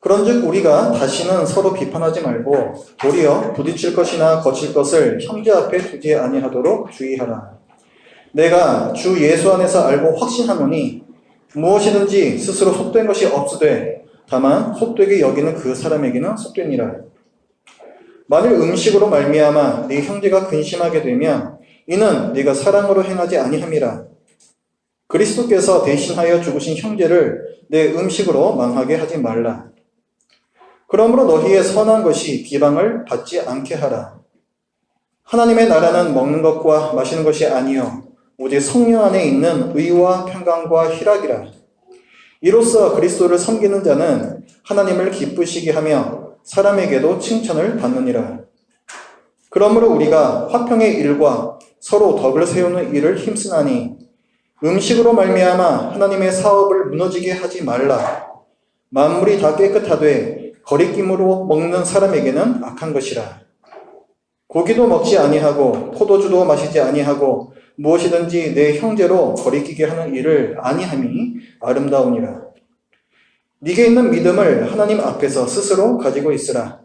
그런즉 우리가 다시는 서로 비판하지 말고 도리어 부딪힐 것이나 거칠 것을 형제 앞에 두지 아니하도록 주의하라. 내가 주 예수 안에서 알고 확신하노니 무엇이든지 스스로 속된 것이 없으되 다만 속되게 여기는 그 사람에게는 속되니라. 만일 음식으로 말미암아 네 형제가 근심하게 되면 이는 네가 사랑으로 행하지 아니함이라. 그리스도께서 대신하여 죽으신 형제를 내 음식으로 망하게 하지 말라. 그러므로 너희의 선한 것이 비방을 받지 않게 하라. 하나님의 나라는 먹는 것과 마시는 것이 아니요 오직 성령 안에 있는 의와 평강과 희락이라. 이로써 그리스도를 섬기는 자는 하나님을 기쁘시게 하며 사람에게도 칭찬을 받느니라. 그러므로 우리가 화평의 일과 서로 덕을 세우는 일을 힘쓰나니 음식으로 말미암아 하나님의 사업을 무너지게 하지 말라. 만물이 다 깨끗하되 거리낌으로 먹는 사람에게는 악한 것이라. 고기도 먹지 아니하고 포도주도 마시지 아니하고 무엇이든지 내 형제로 거리끼게 하는 일을 아니함이 아름다우니라. 네게 있는 믿음을 하나님 앞에서 스스로 가지고 있으라.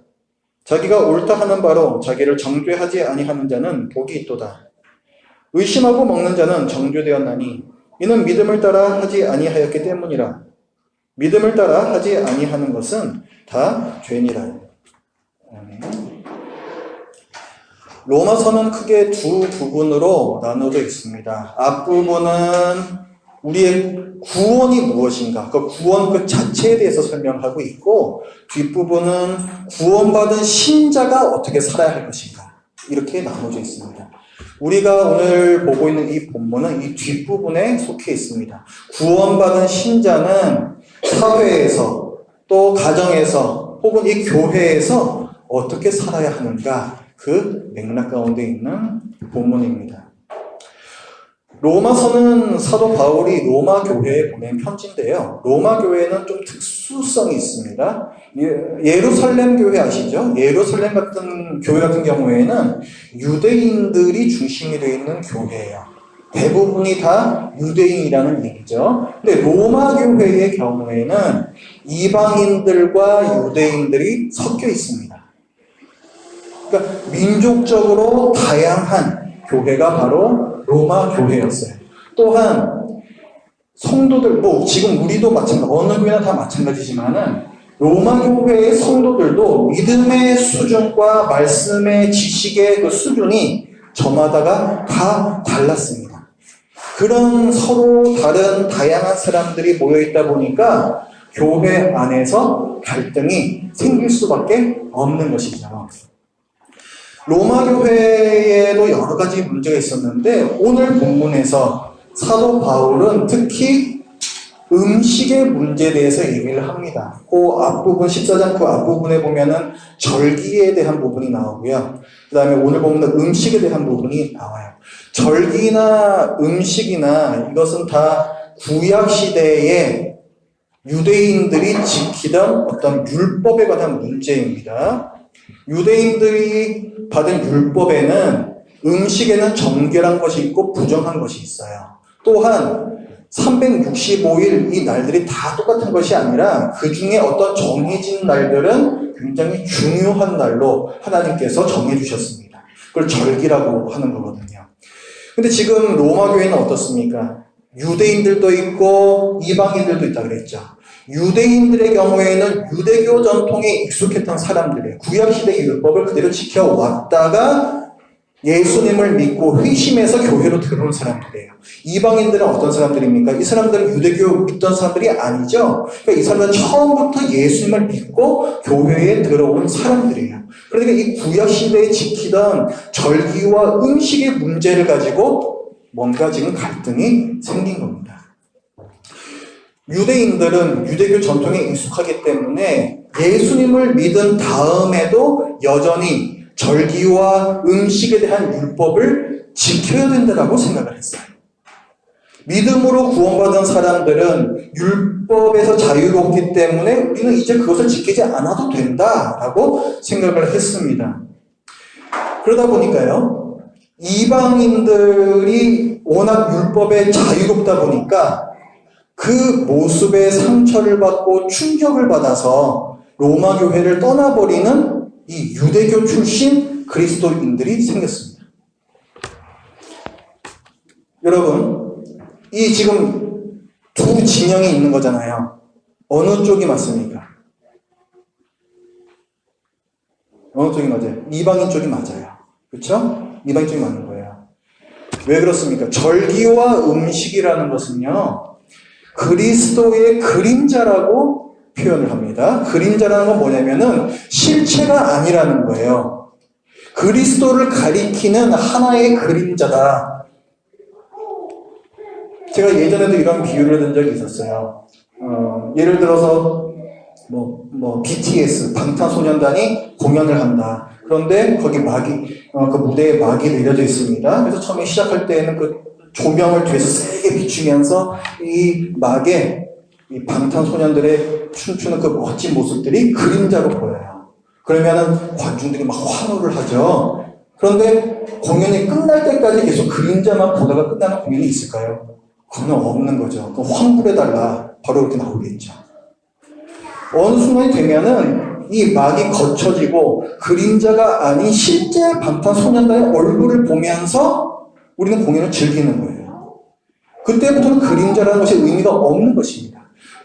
자기가 옳다 하는 바로 자기를 정죄하지 아니하는 자는 복이 있도다. 의심하고 먹는 자는 정죄되었나니 이는 믿음을 따라 하지 아니하였기 때문이라. 믿음을 따라 하지 아니하는 것은 다 죄니라. 로마서는 크게 두 부분으로 나누어져 있습니다. 앞부분은 우리의 구원이 무엇인가, 그 구원 그 자체에 대해서 설명하고 있고, 뒷부분은 구원받은 신자가 어떻게 살아야 할 것인가, 이렇게 나눠져 있습니다. 우리가 오늘 보고 있는 이 본문은 이 뒷부분에 속해 있습니다. 구원받은 신자는 사회에서 또 가정에서 혹은 이 교회에서 어떻게 살아야 하는가, 그 맥락 가운데 있는 본문입니다. 로마서는 사도 바울이 로마 교회에 보낸 편지인데요. 로마 교회는 좀 특수성이 있습니다. 예루살렘 교회 아시죠? 예루살렘 같은 교회 같은 경우에는 유대인들이 중심이 되어 있는 교회예요. 대부분이 다 유대인이라는 얘기죠. 근데 로마 교회의 경우에는 이방인들과 유대인들이 섞여 있습니다. 그러니까 민족적으로 다양한 교회가 바로 로마 교회였어요. 또한 성도들, 지금 우리도 마찬가지, 어느 교회나 다 마찬가지지만은 로마 교회의 성도들도 믿음의 수준과 말씀의 지식의 그 수준이 저마다가 다 달랐습니다. 그런 서로 다른 다양한 사람들이 모여있다 보니까 교회 안에서 갈등이 생길 수밖에 없는 것이죠. 로마 교회에도 여러 가지 문제가 있었는데 오늘 본문에서 사도 바울은 특히 음식의 문제에 대해서 얘기를 합니다. 그 앞부분 14장 그 앞부분에 보면은 절기에 대한 부분이 나오고요. 그 다음에 오늘 보면 음식에 대한 부분이 나와요. 절기나 음식이나 이것은 다 구약시대에 유대인들이 지키던 어떤 율법에 관한 문제입니다. 유대인들이 받은 율법에는 음식에는 정결한 것이 있고 부정한 것이 있어요. 또한 365일 이 날들이 다 똑같은 것이 아니라 그 중에 어떤 정해진 날들은 굉장히 중요한 날로 하나님께서 정해주셨습니다. 그걸 절기라고 하는 거거든요. 근데 지금 로마 교회는 어떻습니까? 유대인들도 있고 이방인들도 있다 그랬죠. 유대인들의 경우에는 유대교 전통에 익숙했던 사람들이에요. 구약시대의 율법을 그대로 지켜왔다가 예수님을 믿고 회심해서 교회로 들어온 사람들이에요. 이방인들은 어떤 사람들입니까? 이 사람들은 유대교 믿던 사람들이 아니죠. 그러니까 이 사람들은 처음부터 예수님을 믿고 교회에 들어온 사람들이에요. 그러니까 이 구약시대에 지키던 절기와 음식의 문제를 가지고 뭔가 지금 갈등이 생긴 겁니다. 유대인들은 유대교 전통에 익숙하기 때문에 예수님을 믿은 다음에도 여전히 절기와 음식에 대한 율법을 지켜야 된다고 생각을 했어요. 믿음으로 구원받은 사람들은 율법에서 자유롭기 때문에 우리는 이제 그것을 지키지 않아도 된다라고 생각을 했습니다. 그러다 보니까요, 이방인들이 워낙 율법에 자유롭다 보니까 그 모습에 상처를 받고 충격을 받아서 로마 교회를 떠나버리는 이 유대교 출신 그리스도인들이 생겼습니다. 여러분, 이 지금 두 진영이 있는 거잖아요. 어느 쪽이 맞습니까? 어느 쪽이 맞아요? 이방인 쪽이 맞아요. 그렇죠? 이방인 쪽이 맞는 거예요. 왜 그렇습니까? 절기와 음식이라는 것은요, 그리스도의 그림자라고 표현을 합니다. 그림자라는 건 뭐냐면은 실체가 아니라는 거예요. 그리스도를 가리키는 하나의 그림자다. 제가 예전에도 이런 비유를 든 적이 있었어요. 예를 들어서 BTS 방탄소년단이 공연을 한다. 그런데 거기 그 무대에 막이 내려져 있습니다. 그래서 처음에 시작할 때에는 그 조명을 뒤에서 세게 비추면서 이 막에 이 방탄소년들의 춤추는 그 멋진 모습들이 그림자로 보여요. 그러면은 관중들이 막 환호를 하죠. 그런데 공연이 끝날 때까지 계속 그림자만 보다가 끝나는 공연이 있을까요? 그건 없는 거죠. 그럼 환불해달라. 바로 이렇게 나오겠죠. 어느 순간이 되면은 이 막이 거쳐지고 그림자가 아닌 실제 방탄소년단의 얼굴을 보면서 우리는 공연을 즐기는 거예요. 그때부터는 그림자라는 것이 의미가 없는 것입니다.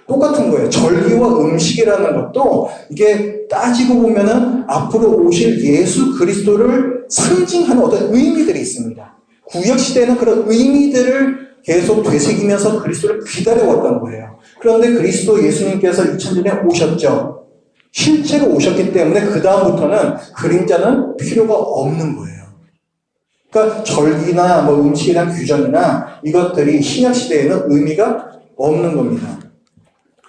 똑같은 거예요. 절기와 음식이라는 것도 이게 따지고 보면은 앞으로 오실 예수 그리스도를 상징하는 어떤 의미들이 있습니다. 구약시대에는 그런 의미들을 계속 되새기면서 그리스도를 기다려왔던 거예요. 그런데 그리스도 예수님께서 2000년에 오셨죠. 실제로 오셨기 때문에 그 다음부터는 그림자는 필요가 없는 거예요. 그러니까 절기나 음식에 대한 규정이나 이것들이 신약시대에는 의미가 없는 겁니다.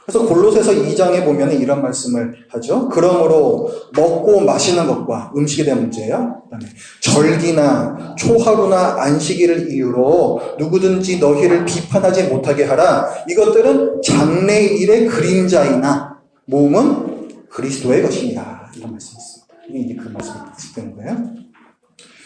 그래서 골로새서 2장에 보면 이런 말씀을 하죠. 그러므로 먹고 마시는 것과 음식에 대한 문제예요. 그다음에 절기나 초하루나 안식일을 이유로 누구든지 너희를 비판하지 못하게 하라. 이것들은 장래일의 그림자이나 몸은 그리스도의 것입니다. 이런 말씀이 있습니다. 이게 이제 그 말씀이 되는 거예요.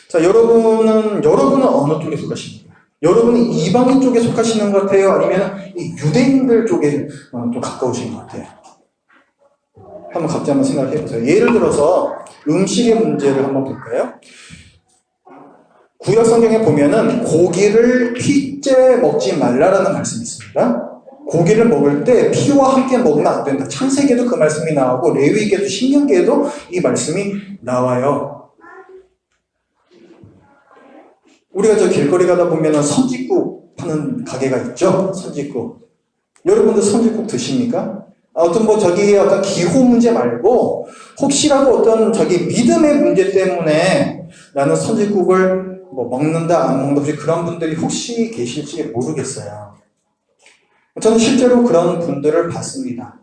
자, 여러분은 어느 쪽에 속하십니까? 여러분은 이방인 쪽에 속하시는 것 같아요? 아니면 이 유대인들 쪽에 좀 가까우신 것 같아요? 한번 각자 한번 생각해 보세요. 예를 들어서 음식의 문제를 한번 볼까요? 구약 성경에 보면은 고기를 피째 먹지 말라라는 말씀이 있습니다. 고기를 먹을 때 피와 함께 먹으면 안 된다. 창세기에도 그 말씀이 나오고 레위기에도 신명기에도 이 말씀이 나와요. 우리가 저 길거리 가다 보면은 선짓국 파는 가게가 있죠? 선짓국. 여러분들 선짓국 드십니까? 어떤 저기 어떤 기호 문제 말고 혹시라도 어떤 저기 믿음의 문제 때문에 나는 선짓국을 먹는다 안 먹는다 혹시 그런 분들이 혹시 계실지 모르겠어요. 저는 실제로 그런 분들을 봤습니다.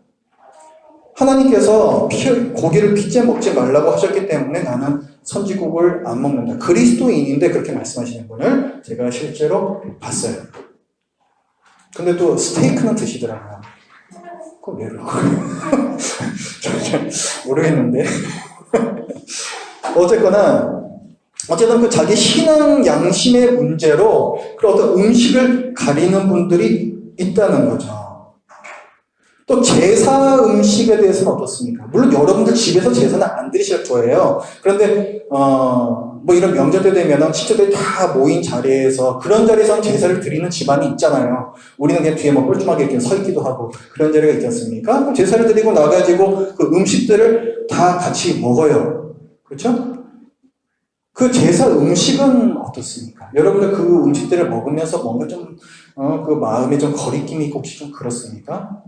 하나님께서 고기를 피째 먹지 말라고 하셨기 때문에 나는 선지국을 안 먹는다. 그리스도인인데 그렇게 말씀하시는 분을 제가 실제로 봤어요. 근데 또 스테이크는 드시더라고요. 그거 왜 그럴까요? 잘 모르겠는데. 어쨌든 그 자기 신앙 양심의 문제로 그런 어떤 음식을 가리는 분들이 있다는 거죠. 또 제사 음식에 대해서는 어떻습니까? 물론 여러분들 집에서 제사는 안 드실 거예요. 그런데 이런 명절 때 되면은 친척들이 다 모인 자리에서 그런 자리에서는 제사를 드리는 집안이 있잖아요. 우리는 그냥 뒤에 뻘쭘하게 이렇게 서 있기도 하고 그런 자리가 있지 않습니까? 그럼 제사를 드리고 나가지고 그 음식들을 다 같이 먹어요. 그렇죠? 그 제사 음식은 어떻습니까? 여러분들 그 음식들을 먹으면서 뭔가 좀 그 마음에 좀 거리낌이 있고 혹시 좀 그렇습니까?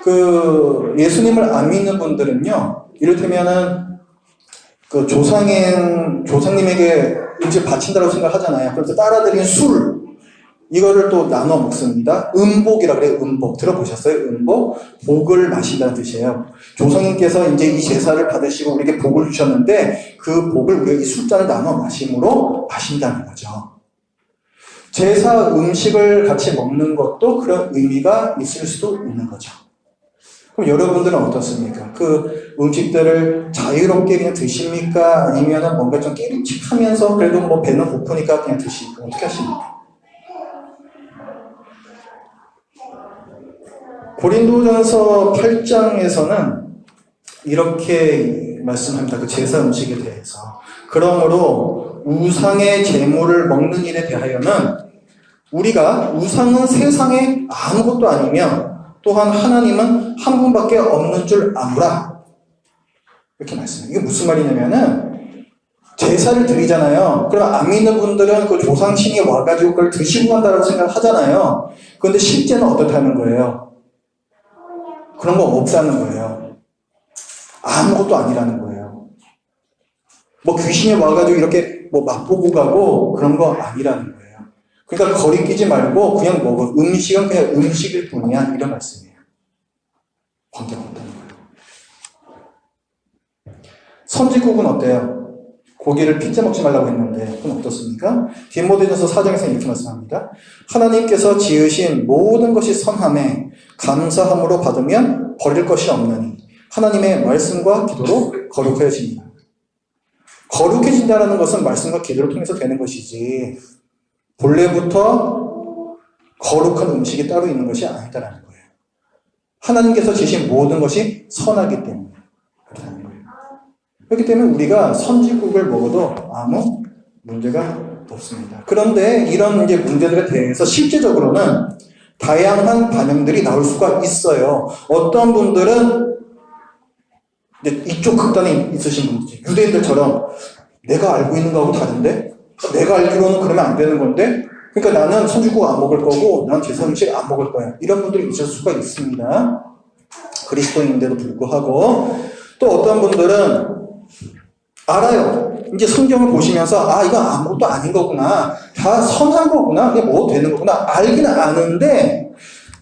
그 예수님을 안 믿는 분들은요, 이를테면은 그 조상님에게 음식을 바친다고 생각하잖아요. 그래서 따라드린 술, 이거를 또 나눠 먹습니다. 음복이라 그래요. 음복. 들어보셨어요? 음복? 복을 마신다는 뜻이에요. 조상님께서 이제 이 제사를 받으시고 우리에게 복을 주셨는데 그 복을 우리가 이 술잔을 나눠 마심으로 마신다는 거죠. 제사 음식을 같이 먹는 것도 그런 의미가 있을 수도 있는 거죠. 그럼 여러분들은 어떻습니까? 그 음식들을 자유롭게 그냥 드십니까? 아니면 뭔가 좀 깨림칙하면서 그래도 배는 고프니까 그냥 드시고 어떻게 하십니까? 고린도전서 8장에서는 이렇게 말씀합니다. 그 제사 음식에 대해서. 그러므로 우상의 제물을 먹는 일에 대하여는 우리가 우상은 세상에 아무것도 아니며 또한 하나님은 한 분밖에 없는 줄 아노라. 이렇게 말씀해요. 이게 무슨 말이냐면은 제사를 드리잖아요. 그럼 안 믿는 분들은 그 조상신이 와가지고 그걸 드시고 간다고 생각하잖아요. 그런데 실제는 어떻다는 거예요? 그런 거 없다는 거예요. 아무것도 아니라는 거예요. 뭐 귀신이 와가지고 이렇게 뭐 맛보고 가고 그런 거 아니라는 거예요. 그러니까 거리 끼지 말고 그냥 먹어. 음식은 그냥 음식일 뿐이야. 이런 말씀이에요. 관계가 없다는 거예요. 선지국은 어때요? 고기를 핏째 먹지 말라고 했는데 그건 어떻습니까? 디모데전서 4장에서 이렇게 말씀합니다. 하나님께서 지으신 모든 것이 선함에 감사함으로 받으면 버릴 것이 없느니 하나님의 말씀과 기도로 거룩해집니다. 거룩해진다는 것은 말씀과 기도를 통해서 되는 것이지 본래부터 거룩한 음식이 따로 있는 것이 아니다라는 거예요. 하나님께서 지으신 모든 것이 선하기 때문에 그렇다는 거예요. 그렇기 때문에 우리가 선지국을 먹어도 아무 문제가 없습니다. 그런데 이런 이제 문제들에 대해서 실제적으로는 다양한 반응들이 나올 수가 있어요. 어떤 분들은 이제 이쪽 극단에 있으신 분들, 유대인들처럼 내가 알고 있는 거하고 다른데? 내가 알기로는 그러면 안 되는 건데? 그러니까 나는 선지국 안 먹을 거고, 난 제사 음식 안 먹을 거야. 이런 분들이 있을 수가 있습니다. 그리스도인인데도 불구하고. 또 어떤 분들은 알아요. 이제 성경을 보시면서, 아, 이건 아무것도 아닌 거구나. 다 선한 거구나. 이게 뭐 되는 거구나. 알기는 아는데,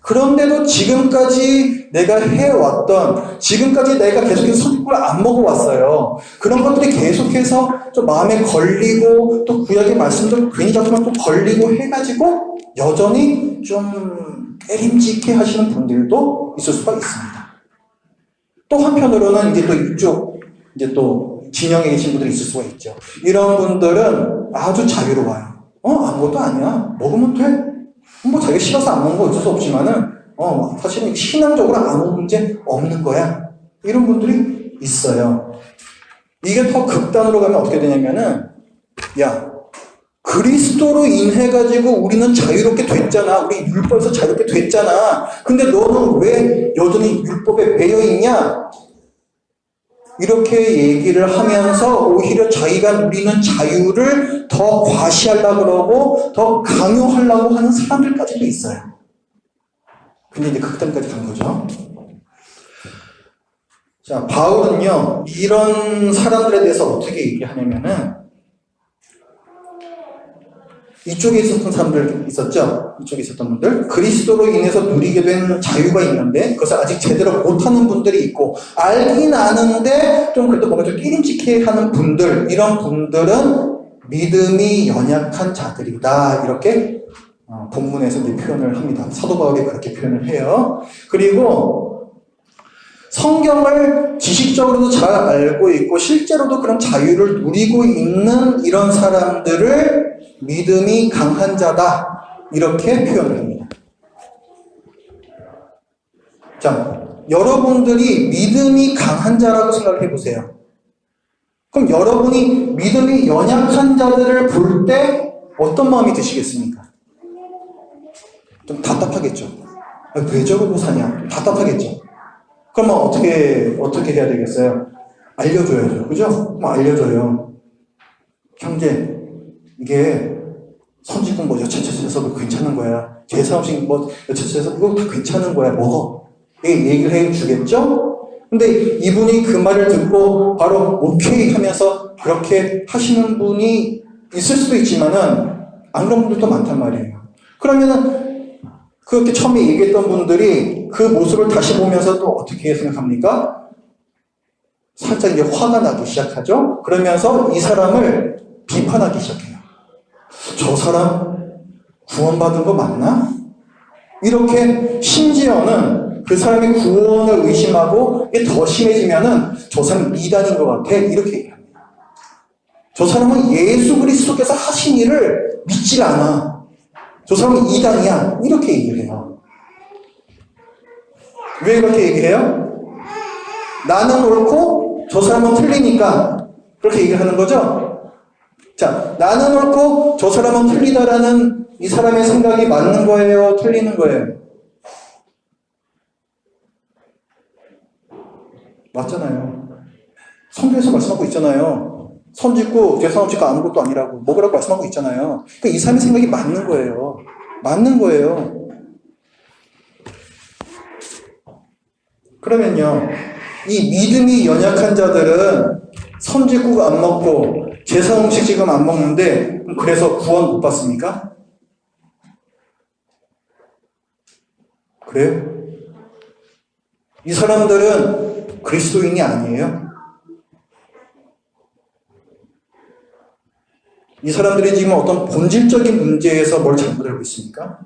그런데도 지금까지 내가 해왔던, 지금까지 내가 계속해서 선지국을 안 먹어왔어요. 그런 것들이 계속해서 좀 마음에 걸리고, 또 구약의 말씀도 괜히 자꾸만 또 걸리고 해가지고, 여전히 좀 깨림직해 하시는 분들도 있을 수가 있습니다. 또 한편으로는 이제 또 이쪽, 이제 또 진영에 계신 분들이 있을 수가 있죠. 이런 분들은 아주 자유로워요. 아무것도 아니야. 먹으면 돼. 뭐 자기가 싫어서 안 먹는 거 어쩔 수 없지만은 사실은 신앙적으로 아무 문제 없는 거야. 이런 분들이 있어요. 이게 더 극단으로 가면 어떻게 되냐면은 야 그리스도로 인해 가지고 우리는 자유롭게 됐잖아. 우리 율법에서 자유롭게 됐잖아. 근데 너는 왜 여전히 율법에 매여 있냐? 이렇게 얘기를 하면서 오히려 자기가 누리는 자유를 더 과시하려고 그러고 더 강요하려고 하는 사람들까지도 있어요. 근데 이제 극단까지 간 거죠. 자, 바울은요, 이런 사람들에 대해서 어떻게 얘기하냐면은 이쪽에 있었던 사람들 있었죠? 이쪽에 있었던 분들. 그리스도로 인해서 누리게 된 자유가 있는데 그것을 아직 제대로 못하는 분들이 있고 알긴 아는데 좀 그래도 뭔가 좀 끼림직해 하는 분들, 이런 분들은 믿음이 연약한 자들이다. 이렇게 본문에서 이제 표현을 합니다. 사도 바울이 그렇게 표현을 해요. 그리고 성경을 지식적으로도 잘 알고 있고 실제로도 그런 자유를 누리고 있는 이런 사람들을 믿음이 강한 자다. 이렇게 표현을 합니다. 자, 여러분들이 믿음이 강한 자라고 생각을 해보세요. 그럼 여러분이 믿음이 연약한 자들을 볼 때 어떤 마음이 드시겠습니까? 좀 답답하겠죠. 왜 저러고 사냐? 답답하겠죠. 그러면 어떻게 해야 되겠어요? 알려줘야죠. 그죠? 알려줘요. 형제, 이게 선지국 뭐 여차저차해서 괜찮은 거야. 제사 음식 뭐 여차저차해서 이거 다 괜찮은 거야. 먹어. 이렇게 얘기를 해주겠죠? 근데 이분이 그 말을 듣고 바로 오케이 하면서 그렇게 하시는 분이 있을 수도 있지만은 안 그런 분들도 많단 말이에요. 그러면은 그렇게 처음에 얘기했던 분들이 그 모습을 다시 보면서 또 어떻게 생각합니까? 살짝 이제 화가 나기 시작하죠? 그러면서 이 사람을 비판하기 시작해요. 저 사람 구원받은 거 맞나? 이렇게 심지어는 그 사람의 구원을 의심하고 이게 더 심해지면은 저 사람 이단인 것 같아. 이렇게 얘기합니다. 저 사람은 예수 그리스도께서 하신 일을 믿질 않아. 저 사람은 이단이야. 이렇게 얘기를 해요. 왜 이렇게 얘기해요? 나는 옳고 저 사람은 틀리니까 그렇게 얘기를 하는 거죠. 자, 나는 옳고 저 사람은 틀리다라는 이 사람의 생각이 맞는 거예요? 틀리는 거예요? 맞잖아요. 성경에서 말씀하고 있잖아요. 선 짓고 죄 짓고 아무것도 아니라고 먹으라고 말씀하고 있잖아요. 그러니까 이 사람의 생각이 맞는 거예요. 맞는 거예요. 그러면요, 이 믿음이 연약한 자들은 선 짓고 안 먹고 제사 음식 지금 안 먹는데 그래서 구원 못 받습니까? 그래요? 이 사람들은 그리스도인이 아니에요? 이 사람들이 지금 어떤 본질적인 문제에서 뭘 잘못 알고 있습니까?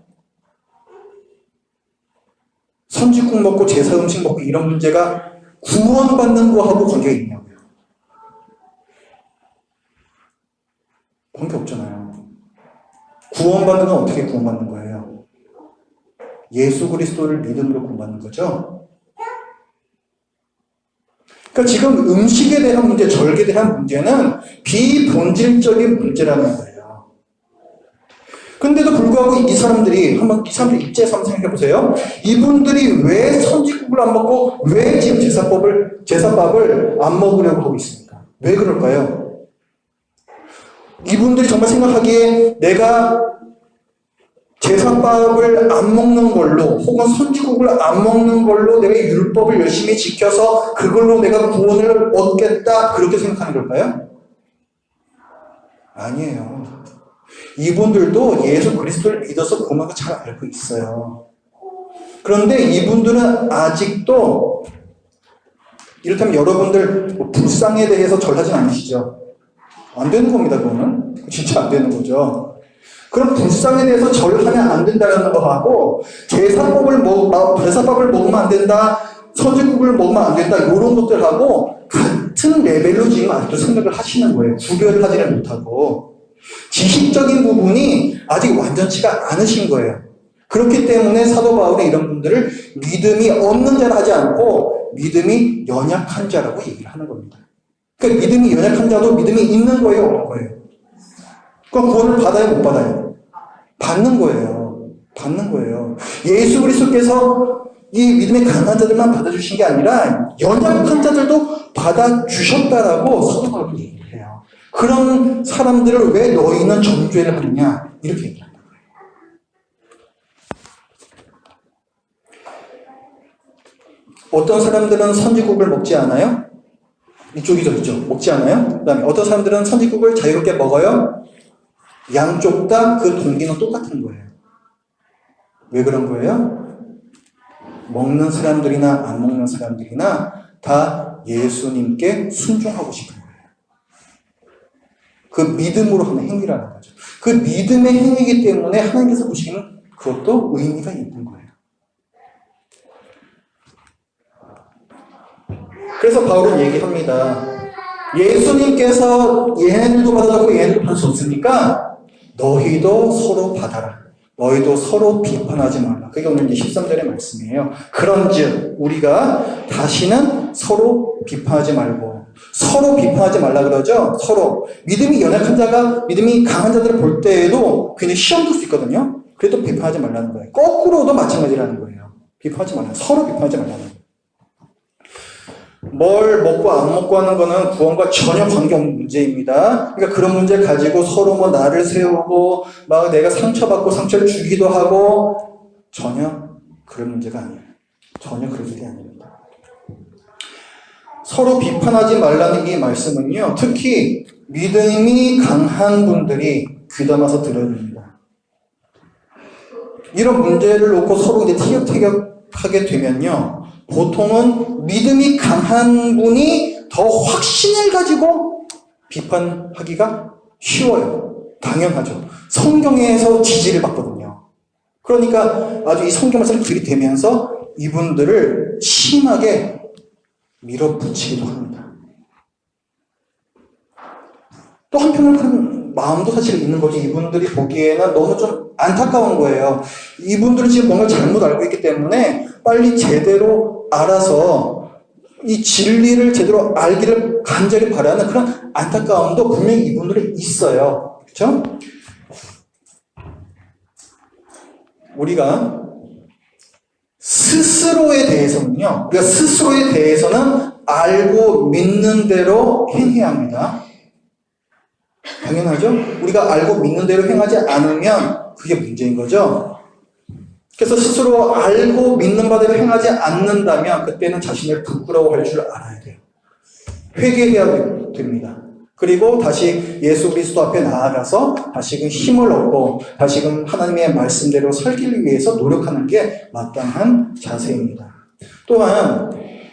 선지국 먹고 제사 음식 먹고 이런 문제가 구원받는 거하고 관계가 있냐고요. 관계 없잖아요. 구원받는 건 어떻게 구원받는 거예요? 예수 그리스도를 믿음으로 구원받는 거죠. 그러니까 지금 음식에 대한 문제, 절기에 대한 문제는 비본질적인 문제라는 거예요. 근데도 불구하고 이 사람들이 입장에서 한번 생각해 보세요. 이분들이 왜 선지국을 안 먹고 왜 지금 제사밥을 안 먹으려고 하고 있습니까? 왜 그럴까요? 이분들이 정말 생각하기에 내가 제사밥을 안 먹는 걸로 혹은 선지국을 안 먹는 걸로 내가 율법을 열심히 지켜서 그걸로 내가 구원을 얻겠다 그렇게 생각하는 걸까요? 아니에요. 이분들도 예수 그리스도를 믿어서 구원을 잘 알고 있어요. 그런데 이분들은 아직도 이렇다면 여러분들 불상에 대해서 절하진 않으시죠? 안 되는 겁니다. 그거는 진짜 안 되는 거죠. 그럼 불상에 대해서 절하면 안 된다는 거하고 제사밥을 먹으면 안 된다, 선지국을 먹으면 안 된다 이런 것들하고 같은 레벨로 지금 아직도 생각을 하시는 거예요. 구별을 하지를 못하고 지식적인 부분이 아직 완전치가 않으신 거예요. 그렇기 때문에 사도 바울이 이런 분들을 믿음이 없는 자라 하지 않고 믿음이 연약한 자라고 얘기를 하는 겁니다. 그러니까 믿음이 연약한 자도 믿음이 있는 거예요, 없는 거예요? 그럼 구원을 받아요, 못 받아요? 받는 거예요. 받는 거예요. 예수 그리스도께서 이 믿음의 강한 자들만 받아주신 게 아니라 연약한 자들도 받아주셨다라고 사도 바울이 얘기를 해요. 그런 사람들을 왜 너희는 정죄를 하느냐 이렇게 얘기합니다. 어떤 사람들은 선지국을 먹지 않아요? 이쪽이죠, 이쪽. 먹지 않아요? 그 다음에 어떤 사람들은 선지국을 자유롭게 먹어요? 양쪽 다 그 동기는 똑같은 거예요. 왜 그런 거예요? 먹는 사람들이나 안 먹는 사람들이나 다 예수님께 순종하고 싶은 거예요. 그 믿음으로 하는 행위라는 거죠. 그 믿음의 행위이기 때문에 하나님께서 보시기는 그것도 의미가 있는 거예요. 그래서 바울은 얘기합니다. 예수님께서 얘네들도 받아줬고 얘네들도 받을 수 없으니까 너희도 서로 받아라. 너희도 서로 비판하지 말라. 그게 오늘 이제 13절의 말씀이에요. 그런즉 우리가 다시는 서로 비판하지 말고 서로 비판하지 말라 그러죠. 서로 믿음이 연약한 자가 믿음이 강한 자들을 볼 때에도 굉장히 시험 줄 수 있거든요. 그래도 비판하지 말라는 거예요. 거꾸로도 마찬가지라는 거예요. 비판하지 말라. 서로 비판하지 말라는 거예요. 뭘 먹고 안 먹고 하는 거는 구원과 전혀 관계없는 문제입니다. 그러니까 그런 문제 가지고 서로 뭐 나를 세우고 막 내가 상처받고 상처를 주기도 하고 전혀 그런 문제가 아니에요. 전혀 그런 일이 아닙니다. 서로 비판하지 말라는 이 말씀은요, 특히 믿음이 강한 분들이 귀담아서 들어야 됩니다. 이런 문제를 놓고 서로 이제 티격태격하게 되면요, 보통은 믿음이 강한 분이 더 확신을 가지고 비판하기가 쉬워요. 당연하죠. 성경에서 지지를 받거든요. 그러니까 아주 이 성경 말씀을 들이대면서 이분들을 심하게 밀어붙이기도 합니다. 또 한편으로 그런 마음도 사실 있는 거지. 이분들이 보기에는 너무 좀 안타까운 거예요. 이분들은 지금 뭔가 잘못 알고 있기 때문에 빨리 제대로 알아서 이 진리를 제대로 알기를 간절히 바라는 그런 안타까움도 분명히 이분들은 있어요. 그렇죠? 우리가 스스로에 대해서는요, 우리가 스스로에 대해서는 알고 믿는 대로 행해야 합니다. 당연하죠? 우리가 알고 믿는 대로 행하지 않으면 그게 문제인 거죠. 그래서 스스로 알고 믿는 바대로 행하지 않는다면 그때는 자신을 부끄러워할 줄 알아야 돼요. 회개해야 됩니다. 그리고 다시 예수 그리스도 앞에 나아가서 다시금 힘을 얻고 다시금 하나님의 말씀대로 살기를 위해서 노력하는 게 마땅한 자세입니다. 또한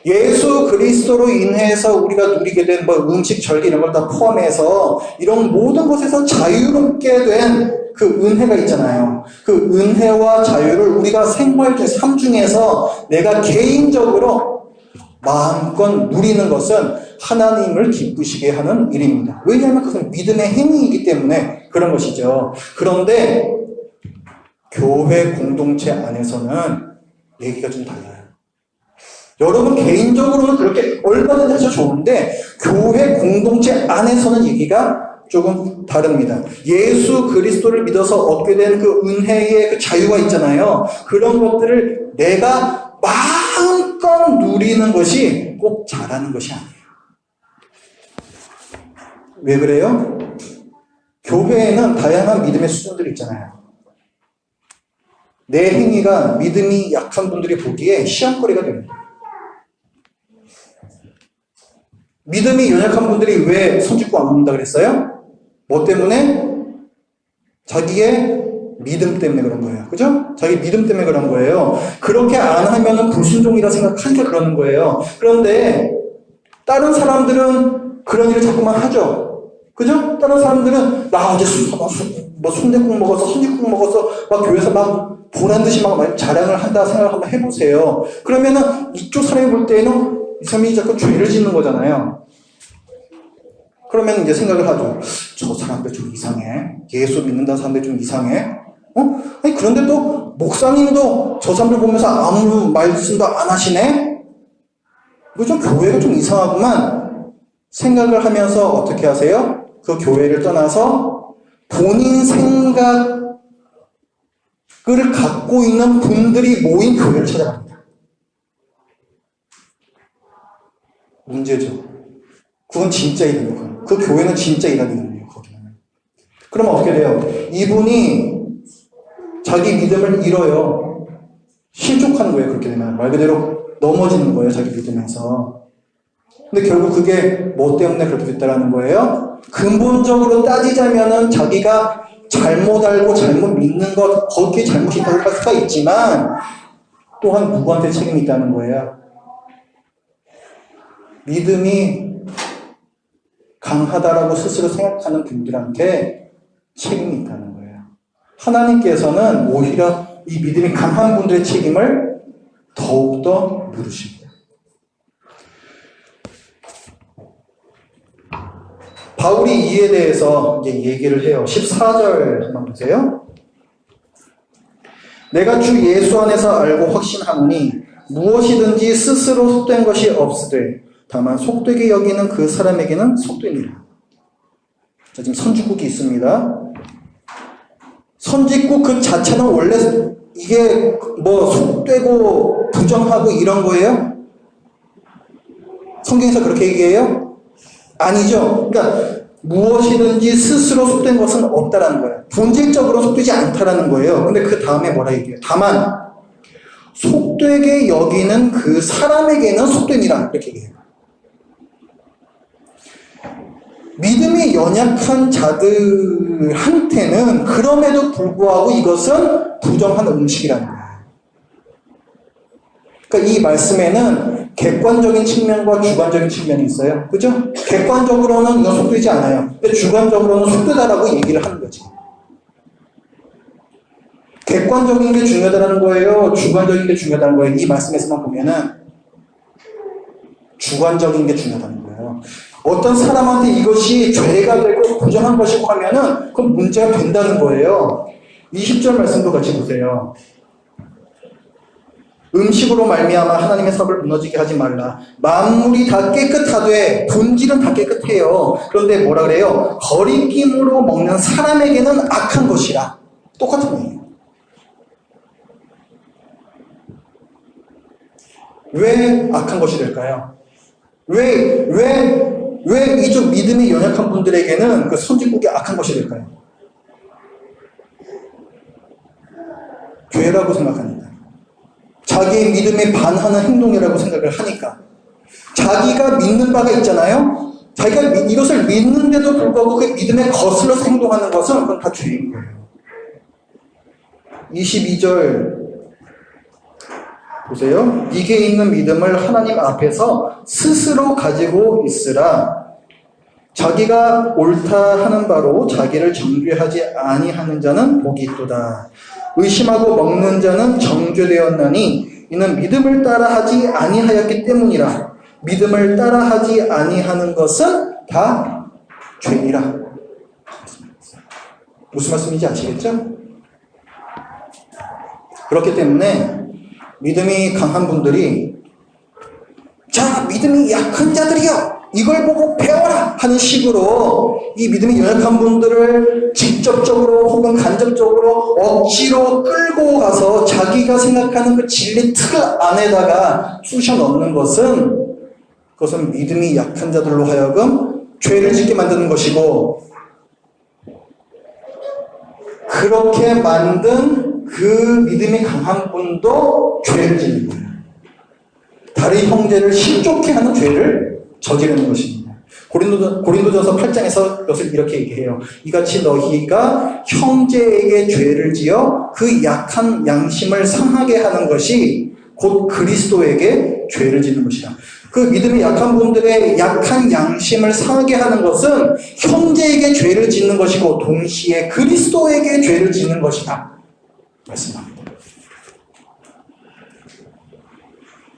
예수 그리스도로 인해서 우리가 누리게 된 음식, 절기 이런 걸 다 포함해서 이런 모든 것에서 자유롭게 된 그 은혜가 있잖아요. 그 은혜와 자유를 우리가 생활 중, 삶 중에서 내가 개인적으로 마음껏 누리는 것은 하나님을 기쁘시게 하는 일입니다. 왜냐하면 그것은 믿음의 행위이기 때문에 그런 것이죠. 그런데 교회 공동체 안에서는 얘기가 좀 달라요. 여러분 개인적으로는 그렇게 얼마든지 하셔도 좋은데 교회 공동체 안에서는 얘기가 조금 다릅니다. 예수 그리스도를 믿어서 얻게 된 그 은혜의 그 자유가 있잖아요. 그런 것들을 내가 마음껏 누리는 것이 꼭 잘하는 것이 아니에요. 왜 그래요? 교회에는 다양한 믿음의 수준들이 있잖아요. 내 행위가 믿음이 약한 분들이 보기에 시험거리가 됩니다. 믿음이 연약한 분들이 왜 선짓고 안 먹는다 그랬어요? 뭐 때문에? 자기의 믿음 때문에 그런 거예요. 그죠? 자기 믿음 때문에 그런 거예요. 그렇게 안 하면은 불순종이라 생각하니까 그러는 거예요. 그런데 다른 사람들은 그런 일을 자꾸만 하죠. 그죠? 다른 사람들은 나 어제 순댓국 먹어서 선짓국 먹어서 막 교회에서 막 보란 듯이 막 자랑을 한다 생각을 한번 해보세요. 그러면은 이쪽 사람이 볼 때는 이 사람이 자꾸 죄를 짓는 거잖아요. 그러면 이제 생각을 하죠. 저 사람들 좀 이상해. 예수 믿는다는 사람들 좀 이상해. 아니, 그런데 또, 목사님도 저 사람들 보면서 아무 말씀도 안 하시네? 이거 좀 교회가 좀 이상하구만. 생각을 하면서 어떻게 하세요? 그 교회를 떠나서 본인 생각을 갖고 있는 분들이 모인 교회를 찾아갑니다. 문제죠. 그건 진짜 일이에요. 그 교회는 진짜 일하는 일이에요. 거기는. 그러면 어떻게 돼요? 이분이 자기 믿음을 잃어요. 실족하는 거예요. 그렇게 되면 말 그대로 넘어지는 거예요. 자기 믿음에서. 근데 결국 그게 뭐 때문에 그렇게 됐다라는 거예요? 근본적으로 따지자면은 자기가 잘못 알고 잘못 믿는 것, 거기에 잘못이 있다고 할 수가 있지만 또한 누구한테 책임이 있다는 거예요? 믿음이 강하다라고 스스로 생각하는 분들한테 책임이 있다는 거예요. 하나님께서는 오히려 이 믿음이 강한 분들의 책임을 더욱더 물으십니다. 바울이 이에 대해서 이제 얘기를 해요. 14절 한번 보세요. 내가 주 예수 안에서 알고 확신하노니 무엇이든지 스스로 속된 것이 없으되 다만 속되게 여기는 그 사람에게는 속되니라. 자, 지금 선지국이 있습니다. 선지국 그 자체는 원래 이게 뭐 속되고 부정하고 이런 거예요? 성경에서 그렇게 얘기해요? 아니죠. 그러니까 무엇이든지 스스로 속된 것은 없다라는 거예요. 본질적으로 속되지 않다라는 거예요. 근데 그 다음에 뭐라 얘기해요? 다만 속되게 여기는 그 사람에게는 속되니라. 이렇게 얘기해요. 믿음이 연약한 자들한테는 그럼에도 불구하고 이것은 부정한 음식이라는 거예요. 그러니까 이 말씀에는 객관적인 측면과 주관적인 측면이 있어요. 그죠? 객관적으로는 이건 속되지 않아요. 근데 주관적으로는 속되다라고 얘기를 하는 거지. 객관적인 게 중요하다는 거예요? 주관적인 게 중요하다는 거예요? 이 말씀에서만 보면은 주관적인 게 중요하다는 거예요. 어떤 사람한테 이것이 죄가 되고 부정한 것이고 하면은 그건 문제가 된다는 거예요. 20절 말씀도 같이 보세요. 음식으로 말미암아 하나님의 섭을 무너지게 하지 말라. 만물이 다 깨끗하되 본질은 다 깨끗해요. 그런데 뭐라 그래요? 거리낌으로 먹는 사람에게는 악한 것이라. 똑같은 거예요. 왜 악한 것이 될까요? 왜 이쪽 믿음이 연약한 분들에게는 그 선진국이 악한 것이 될까요? 죄라고 생각합니다. 자기의 믿음에 반하는 행동이라고 생각을 하니까. 자기가 믿는 바가 있잖아요. 자기가 이것을 믿는데도 불구하고 그 믿음에 거슬러서 행동하는 것은 그건 다 죄인 거예요. 22절 보세요. 네게 있는 믿음을 하나님 앞에서 스스로 가지고 있으라. 자기가 옳다 하는 바로 자기를 정죄하지 아니하는 자는 복이 있도다. 의심하고 먹는 자는 정죄되었나니 이는 믿음을 따라하지 아니하였기 때문이라. 믿음을 따라하지 아니하는 것은 다 죄니라. 무슨 말씀인지 아시겠죠? 그렇기 때문에 믿음이 강한 분들이 자, 믿음이 약한 자들이여 이걸 보고 배워라 하는 식으로 이 믿음이 연약한 분들을 직접적으로 혹은 간접적으로 억지로 끌고 가서 자기가 생각하는 그 진리 틀 안에다가 쑤셔 넣는 그것은 믿음이 약한 자들로 하여금 죄를 짓게 만드는 것이고, 그렇게 만든 그 믿음이 강한 분도 죄를 짓는 거예요. 다른 형제를 실족해 하는 죄를 저지르는 것입니다. 고린도전서 8장에서 그것을 이렇게 얘기해요. 이같이 너희가 형제에게 죄를 지어 그 약한 양심을 상하게 하는 것이 곧 그리스도에게 죄를 짓는 것이다. 그 믿음이 약한 분들의 약한 양심을 상하게 하는 것은 형제에게 죄를 짓는 것이고 동시에 그리스도에게 죄를 짓는 것이다 말씀합니다.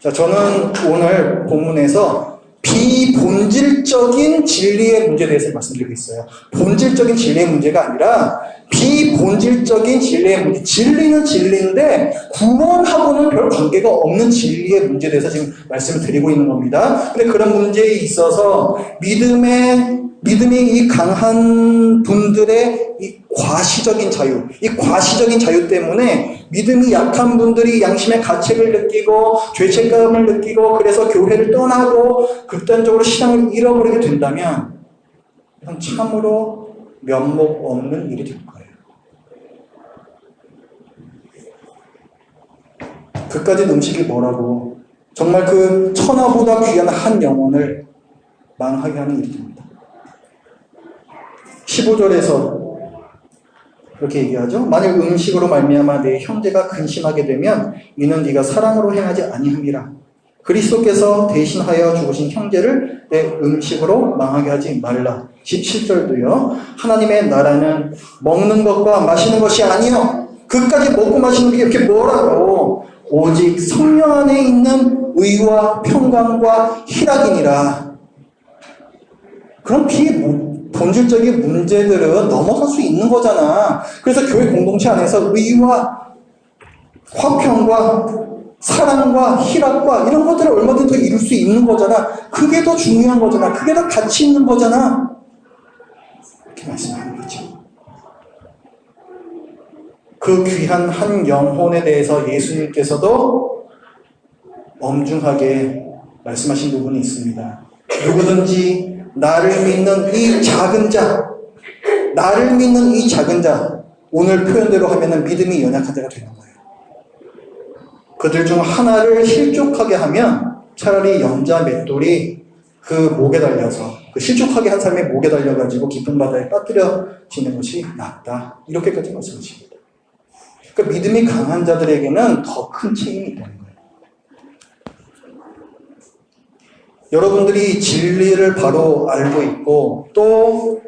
자, 저는 오늘 본문에서 비본질적인 진리의 문제에 대해서 말씀드리고 있어요. 본질적인 진리의 문제가 아니라 비본질적인 진리의 문제. 진리는 진리인데 구원하고는 별 관계가 없는 진리의 문제에 대해서 지금 말씀을 드리고 있는 겁니다. 근데 그런 문제에 있어서 믿음이 이 강한 분들의 이 과시적인 자유 때문에 믿음이 약한 분들이 양심의 가책을 느끼고 죄책감을 느끼고 그래서 교회를 떠나고 극단적으로 신앙을 잃어버리게 된다면 이건 참으로 면목 없는 일이 될 거예요. 그까짓 음식이 뭐라고 정말 그 천하보다 귀한 한 영혼을 망하게 하는 일이 됩니다. 15절에서 그렇게 얘기하죠. 만일 음식으로 말미암아 내 형제가 근심하게 되면 이는 네가 사랑으로 행하지 아니함이라. 그리스도께서 대신하여 죽으신 형제를 내 음식으로 망하게 하지 말라. 17절도요. 하나님의 나라는 먹는 것과 마시는 것이 아니요. 그까지 먹고 마시는 게 이렇게 뭐라고. 오직 성령 안에 있는 의와 평강과 희락이니라. 그럼 본질적인 문제들은 넘어설 수 있는 거잖아. 그래서 교회 공동체 안에서 의와 화평과 사랑과 희락과 이런 것들을 얼마든지 더 이룰 수 있는 거잖아. 그게 더 중요한 거잖아. 그게 더 가치 있는 거잖아. 이렇게 말씀하는 거죠. 그 귀한 한 영혼에 대해서 예수님께서도 엄중하게 말씀하신 부분이 있습니다. 누구든지 나를 믿는 이 작은 자, 오늘 표현대로 하면은 믿음이 연약한 자가 되는 거예요. 그들 중 하나를 실족하게 하면 차라리 영자 맷돌이 그 목에 달려서 그 실족하게 한 사람의 목에 달려가지고 깊은 바다에 빠뜨려지는 것이 낫다. 이렇게까지 말씀하십니다. 그러니까 믿음이 강한 자들에게는 더 큰 책임이 있다는 거예요. 여러분들이 진리를 바로 알고 있고 또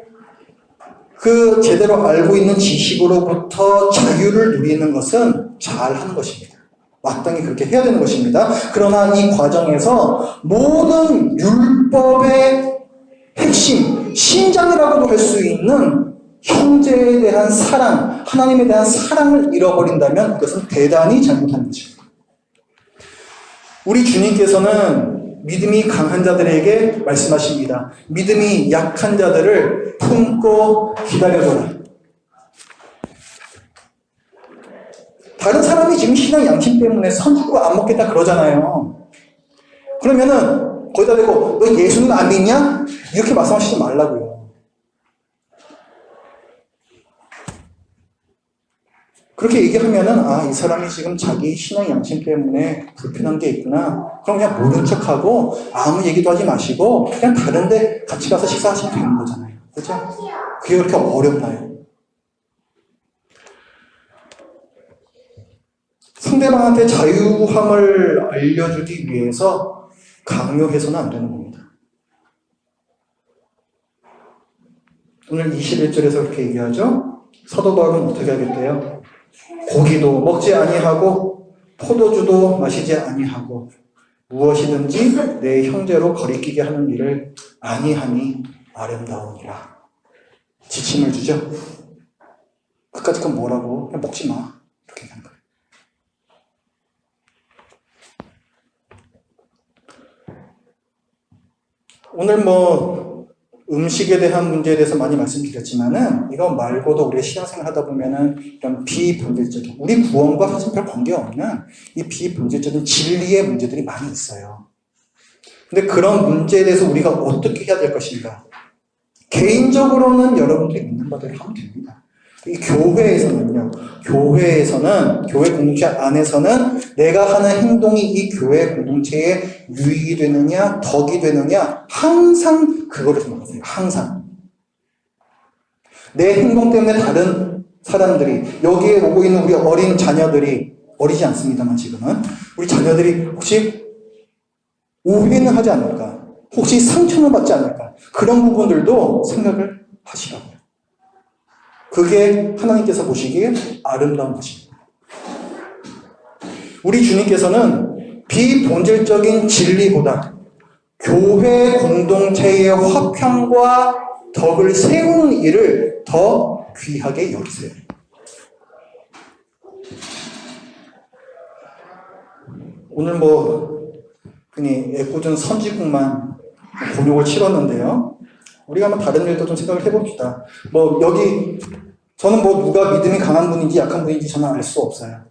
그 제대로 알고 있는 지식으로부터 자유를 누리는 것은 잘하는 것입니다. 마땅히 그렇게 해야 되는 것입니다. 그러나 이 과정에서 모든 율법의 핵심, 신장이라고도 할 수 있는 형제에 대한 사랑, 하나님에 대한 사랑을 잃어버린다면 그것은 대단히 잘못한 것입니다. 우리 주님께서는 믿음이 강한 자들에게 말씀하십니다. 믿음이 약한 자들을 품고 기다려줘라. 다른 사람이 지금 신앙 양심 때문에 선지국 안 먹겠다 그러잖아요. 그러면은 거기다 대고 너 예수는 안 믿냐? 이렇게 말씀하시지 말라고요. 그렇게 얘기하면은 이 사람이 지금 자기 신앙 양심 때문에 불편한 게 있구나. 그럼 그냥 모른 척하고 아무 얘기도 하지 마시고 그냥 다른데 같이 가서 식사하시면 되는 거잖아요. 그렇죠? 그게 그렇게 어렵나요? 상대방한테 자유함을 알려주기 위해서 강요해서는 안 되는 겁니다. 오늘 21절에서 그렇게 얘기하죠. 사도 바울은 어떻게 하겠대요? 고기도 먹지 아니하고 포도주도 마시지 아니하고 무엇이든지 내 형제로 거리끼게 하는 일을 아니하니 아름다우니라. 지침을 주죠. 그까짓 건 뭐라고? 그냥 먹지 마. 이렇게 얘기한 거예요. 오늘 음식에 대한 문제에 대해서 많이 말씀드렸지만은 이거 말고도 우리가 신앙생활 하다 보면은 이런 비본질적인 우리 구원과 사실 별 관계없는 이 비본질적인 진리의 문제들이 많이 있어요. 근데 그런 문제에 대해서 우리가 어떻게 해야 될 것인가? 개인적으로는 여러분들이 믿는 바대로 하면 됩니다. 이 교회에서는 교회 공동체 안에서는 내가 하는 행동이 이 교회 공동체에 유익이 되느냐, 덕이 되느냐, 항상 그거를 생각하세요. 항상. 내 행동 때문에 다른 사람들이, 여기에 오고 있는 우리 어린 자녀들이, 어리지 않습니다만 지금은, 우리 자녀들이 혹시 오해는 하지 않을까? 혹시 상처는 받지 않을까? 그런 부분들도 생각을 하시라고요. 그게 하나님께서 보시기에 아름다운 것입니다. 우리 주님께서는 비본질적인 진리보다 교회 공동체의 화평과 덕을 세우는 일을 더 귀하게 여기세요. 오늘 그냥 애꿎은 선지국만 곤욕을 치렀는데요. 우리가 다른 일도 좀 생각을 해봅시다. 여기, 저는 누가 믿음이 강한 분인지 약한 분인지 저는 알 수 없어요.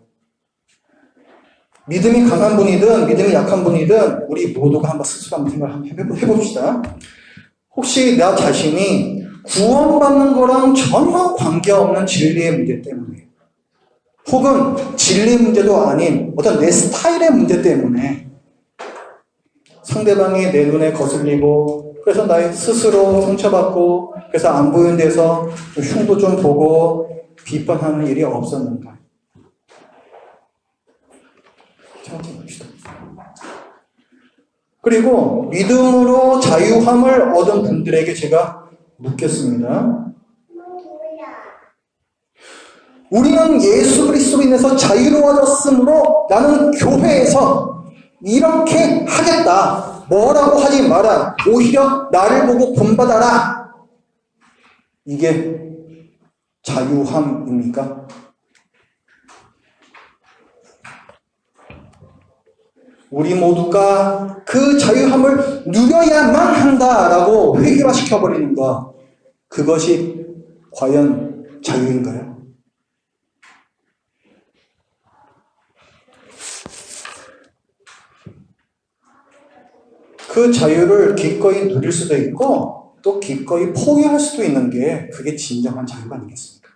믿음이 강한 분이든 믿음이 약한 분이든 우리 모두가 스스로 한번 생각을 해봅시다. 혹시 나 자신이 구원받는 거랑 전혀 관계없는 진리의 문제 때문에 혹은 진리 문제도 아닌 어떤 내 스타일의 문제 때문에 상대방이 내 눈에 거슬리고 그래서 나 스스로 상처받고 그래서 안 보이는 데서 흉도 좀 보고 비판하는 일이 없었는가? 생각해 봅시다. 그리고 믿음으로 자유함을 얻은 분들에게 제가 묻겠습니다. 우리는 예수 그리스도로 인해서 자유로워졌으므로 나는 교회에서 이렇게 하겠다. 뭐라고 하지 마라. 오히려 나를 보고 본받아라. 이게 자유함입니까? 우리 모두가 그 자유함을 누려야만 한다라고 회귀화시켜버리는 것, 그것이 과연 자유인가요? 그 자유를 기꺼이 누릴 수도 있고 또 기꺼이 포기할 수도 있는 게 그게 진정한 자유가 아니겠습니까?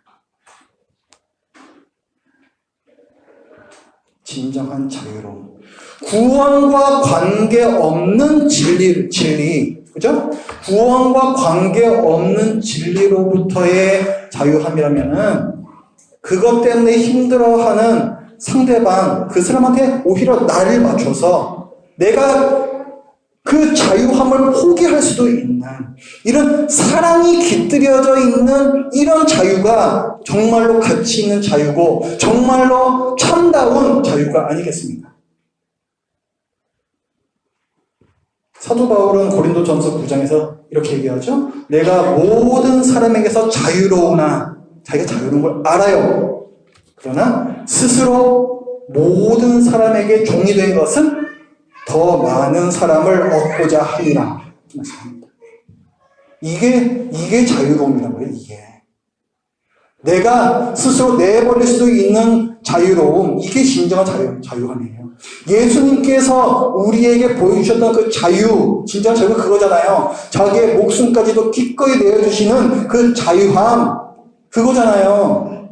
진정한 자유로움. 구원과 관계없는 진리, 그죠? 구원과 관계없는 진리로부터의 자유함이라면은 그것 때문에 힘들어하는 상대방, 그 사람한테 오히려 나를 맞춰서 내가 그 자유함을 포기할 수도 있는 이런 사랑이 깃들여져 있는 이런 자유가 정말로 가치 있는 자유고 정말로 참다운 자유가 아니겠습니까? 사도 바울은 고린도전서 9장에서 이렇게 얘기하죠. 내가 모든 사람에게서 자유로우나 자기가 자유로운 걸 알아요. 그러나 스스로 모든 사람에게 종이 된 것은 더 많은 사람을 얻고자 하리라 말씀합니다. 이게 자유로움이란 거예요. 이게 내가 스스로 내버릴 수도 있는 자유로움, 이게 진정한 자유함이에요. 예수님께서 우리에게 보여주셨던 그 자유, 진정한 자유가 그거잖아요. 자기의 목숨까지도 기꺼이 내어주시는 그 자유함, 그거잖아요.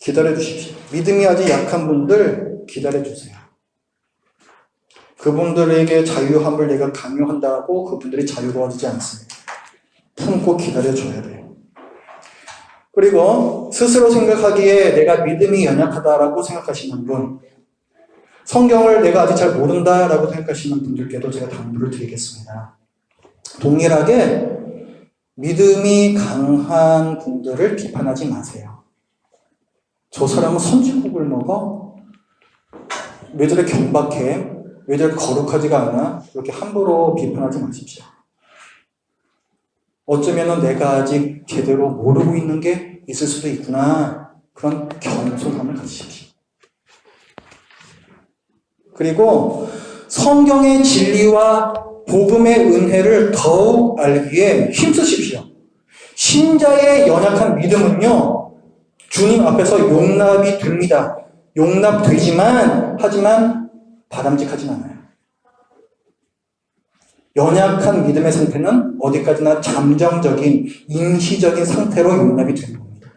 기다려주십시오. 믿음이 아직 약한 분들 기다려주세요. 그분들에게 자유함을 내가 강요한다고 그분들이 자유로워지지 않습니다. 품고 기다려줘야 돼요. 그리고 스스로 생각하기에 내가 믿음이 연약하다라고 생각하시는 분, 성경을 내가 아직 잘 모른다라고 생각하시는 분들께도 제가 당부를 드리겠습니다. 동일하게 믿음이 강한 분들을 비판하지 마세요. 저 사람은 선지국을 먹어? 왜 저래 경박해? 왜 저렇게 거룩하지가 않아? 이렇게 함부로 비판하지 마십시오. 어쩌면 내가 아직 제대로 모르고 있는 게 있을 수도 있구나. 그런 겸손함을 가지십시오. 그리고 성경의 진리와 복음의 은혜를 더욱 알기에 힘쓰십시오. 신자의 연약한 믿음은요, 주님 앞에서 용납이 됩니다. 하지만 바람직하진 않아요. 연약한 믿음의 상태는 어디까지나 잠정적인, 임시적인 상태로 용납이 되는 겁니다.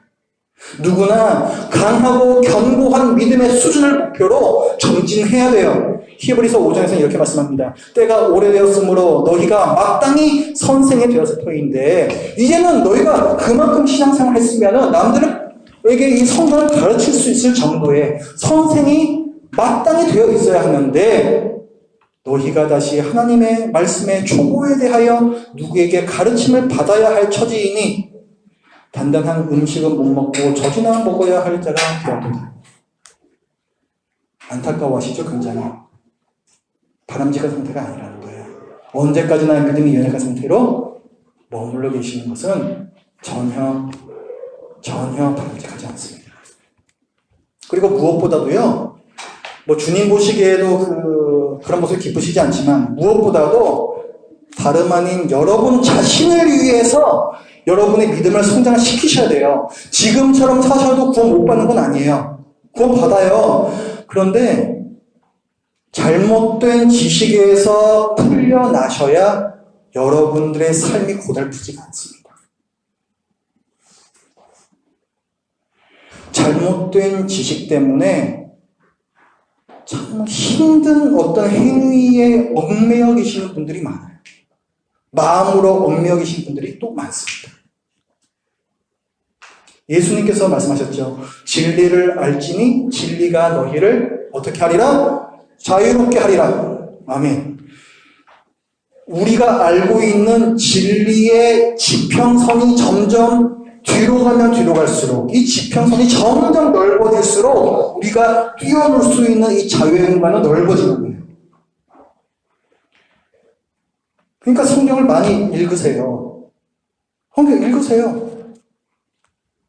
누구나 강하고 견고한 믿음의 수준을 목표로 전진해야 돼요. 히브리서 5장에서는 이렇게 말씀합니다. 때가 오래되었으므로 너희가 마땅히 선생이 되었을 터인데, 이제는 너희가 그만큼 신앙생활을 했으면 남들에게 이 성경을 가르칠 수 있을 정도의 선생이 마땅히 되어 있어야 하는데, 너희가 다시 하나님의 말씀의 초보에 대하여 누구에게 가르침을 받아야 할 처지이니 단단한 음식은 못 먹고 젖이나 먹어야 할 자가 되었도다. 안타까워하시죠? 굉장히 바람직한 상태가 아니라는 거예요. 언제까지나 믿음이 연약한 상태로 머물러 계시는 것은 전혀 바람직하지 않습니다. 그리고 무엇보다도요, 주님 보시기에도 그런 모습이 기쁘시지 않지만, 무엇보다도 다름 아닌 여러분 자신을 위해서 여러분의 믿음을 성장시키셔야 돼요. 지금처럼 사셔도 구원 못 받는 건 아니에요. 구원 받아요. 그런데 잘못된 지식에서 풀려나셔야 여러분들의 삶이 고달프지가 않습니다. 잘못된 지식 때문에 참 힘든 어떤 행위에 얽매여 계시는 분들이 많아요. 마음으로 얽매여 계신 분들이 또 많습니다. 예수님께서 말씀하셨죠. 진리를 알지니 진리가 너희를 어떻게 하리라? 자유롭게 하리라. 아멘. 우리가 알고 있는 진리의 지평선이 점점 뒤로 가면 뒤로 갈수록, 이 지평선이 점점 넓어질수록 우리가 뛰어놀 수 있는 이 자유의 공간은 넓어지는 거예요. 그러니까 성경을 많이 읽으세요. 성경 읽으세요.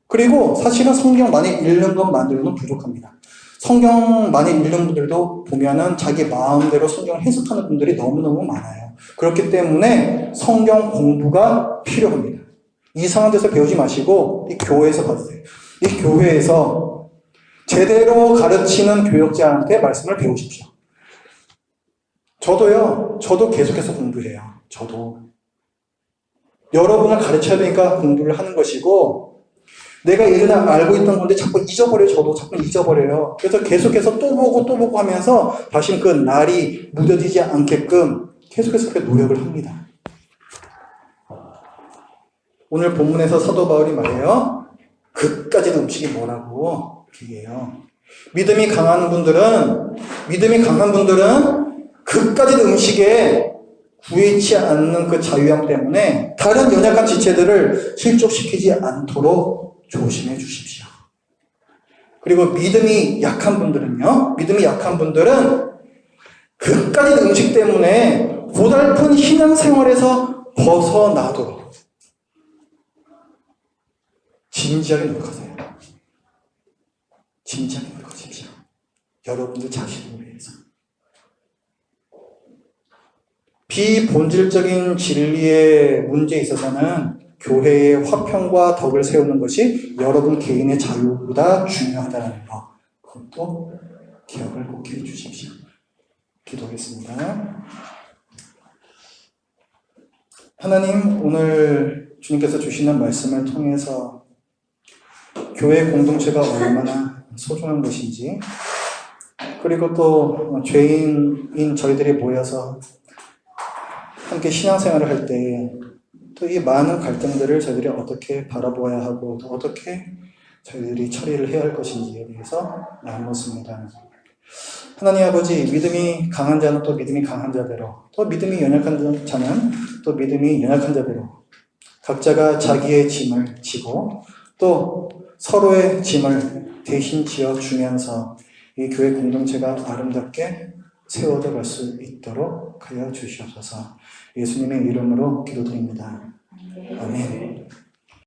그리고 사실은 성경 많이 읽는 것만으로는 부족합니다. 성경 많이 읽는 분들도 보면은 자기 마음대로 성경을 해석하는 분들이 너무너무 많아요. 그렇기 때문에 성경 공부가 필요합니다. 이상한 데서 배우지 마시고 이 교회에서 받으세요. 이 교회에서 제대로 가르치는 교역자한테 말씀을 배우십시오. 저도 계속해서 공부해요. 저도. 여러분을 가르쳐야 되니까 공부를 하는 것이고, 내가 예전에 알고 있던 건데 자꾸 잊어버려요. 저도 자꾸 잊어버려요. 그래서 계속해서 또 보고 하면서 다시 그 날이 무뎌지지 않게끔 계속해서 그렇게 노력을 합니다. 오늘 본문에서 사도 바울이 말해요. 그까지도 음식이 뭐라고 얘기해요. 믿음이 강한 분들은 그까지도 음식에 구애치 않는 그 자유함 때문에 다른 연약한 지체들을 실족시키지 않도록 조심해 주십시오. 그리고 믿음이 약한 분들은 그까지도 음식 때문에 고달픈 신앙생활에서 벗어나도록 진지하게 노력하세요. 진지하게 바꿔주십시오. 여러분들 자신을 위해서. 비본질적인 진리의 문제에 있어서는 교회의 화평과 덕을 세우는 것이 여러분 개인의 자유보다 중요하다는 것. 그것도 기억을 꼭 해 주십시오. 기도하겠습니다. 하나님, 오늘 주님께서 주시는 말씀을 통해서 교회 공동체가 얼마나 소중한 것인지, 그리고 또 죄인인 저희들이 모여서 함께 신앙생활을 할 때 또 이 많은 갈등들을 저희들이 어떻게 바라보아야 하고 또 어떻게 저희들이 처리를 해야 할 것인지에 대해서 나눴습니다. 하나님 아버지, 믿음이 강한 자는 또 믿음이 강한 자대로, 또 믿음이 연약한 자는 또 믿음이 연약한 자대로 각자가 자기의 짐을 지고 또 서로의 짐을 대신 지어주면서 이 교회 공동체가 아름답게 세워져 갈 수 있도록 하여 주시옵소서. 예수님의 이름으로 기도드립니다. 아멘.